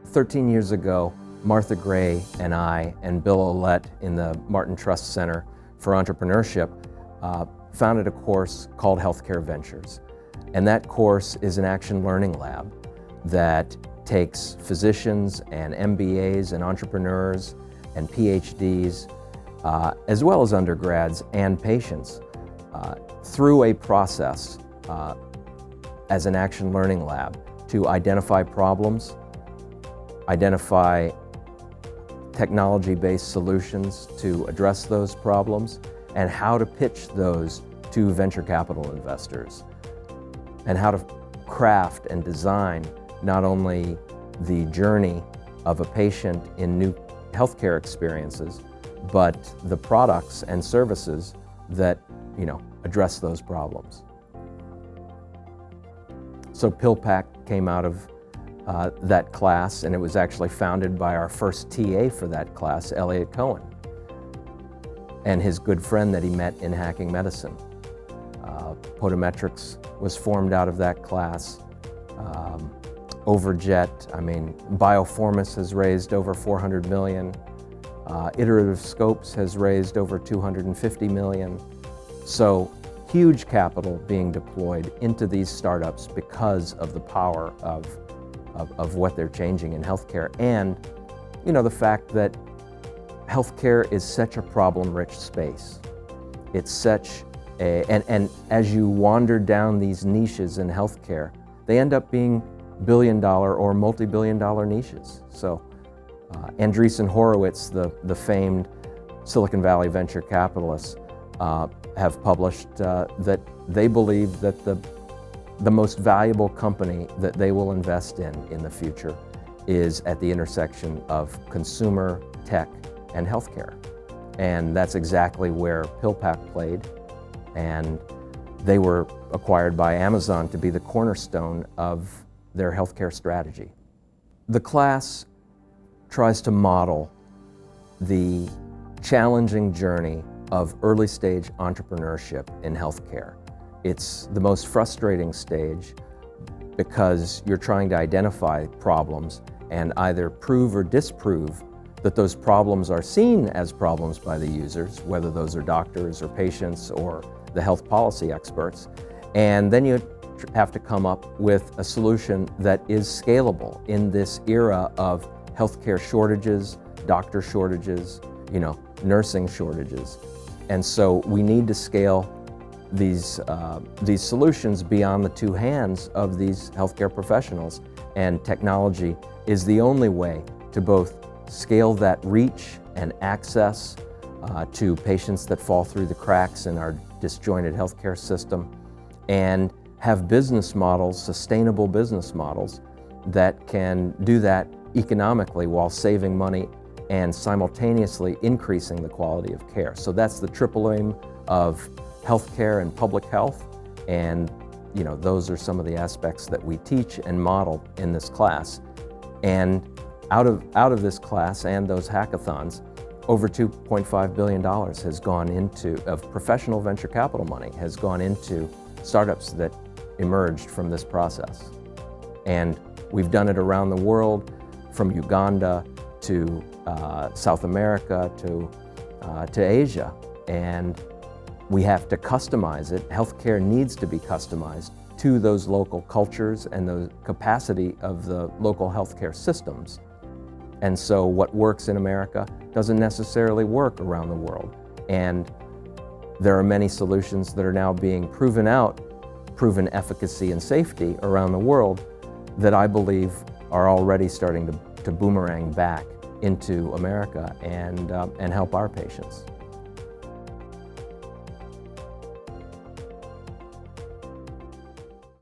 13 years ago, Martha Gray and I and Bill Olet in the Martin Trust Center for Entrepreneurship founded a course called Healthcare Ventures. And that course is an action learning lab that takes physicians and MBAs and entrepreneurs and PhDs, as well as undergrads and patients, through a process as an action learning lab to identify problems, identify technology-based solutions to address those problems, and how to pitch those to venture capital investors, and how to craft and design not only the journey of a patient in new healthcare experiences, but the products and services that address those problems. So PillPack came out of that class, and it was actually founded by our first TA for that class, Elliot Cohen, and his good friend that he met in Hacking Medicine. Podometrics was formed out of that class. Overjet, Bioformis has raised over 400 million. Iterative Scopes has raised over 250 million. So huge capital being deployed into these startups because of the power of what they're changing in healthcare, and the fact that healthcare is such a problem-rich space. It's such a, and as you wander down these niches in healthcare, they end up being billion-dollar or multi-billion-dollar niches. So Andreessen Horowitz, the famed Silicon Valley venture capitalists, have published that they believe that the most valuable company that they will invest in the future is at the intersection of consumer, tech, and healthcare. And that's exactly where PillPack played, and they were acquired by Amazon to be the cornerstone of their healthcare strategy. The class tries to model the challenging journey of early-stage entrepreneurship in healthcare. It's the most frustrating stage because you're trying to identify problems and either prove or disprove that those problems are seen as problems by the users, whether those are doctors or patients or the health policy experts. And then you have to come up with a solution that is scalable in this era of healthcare shortages, doctor shortages, nursing shortages. And so we need to scale these solutions beyond the two hands of these healthcare professionals. And technology is the only way to both scale that reach and access to patients that fall through the cracks in our disjointed healthcare system, and have business models, sustainable business models, that can do that economically while saving money and simultaneously increasing the quality of care. So that's the triple aim of healthcare and public health, and those are some of the aspects that we teach and model in this class. And out of this class and those hackathons, over $2.5 billion has gone into, of professional venture capital money, has gone into startups that emerged from this process. And we've done it around the world, from Uganda to South America to Asia. And we have to customize it. Healthcare needs to be customized to those local cultures and the capacity of the local healthcare systems. And so what works in America doesn't necessarily work around the world. And there are many solutions that are now being proven efficacy and safety around the world, that I believe are already starting to boomerang back into America and help our patients.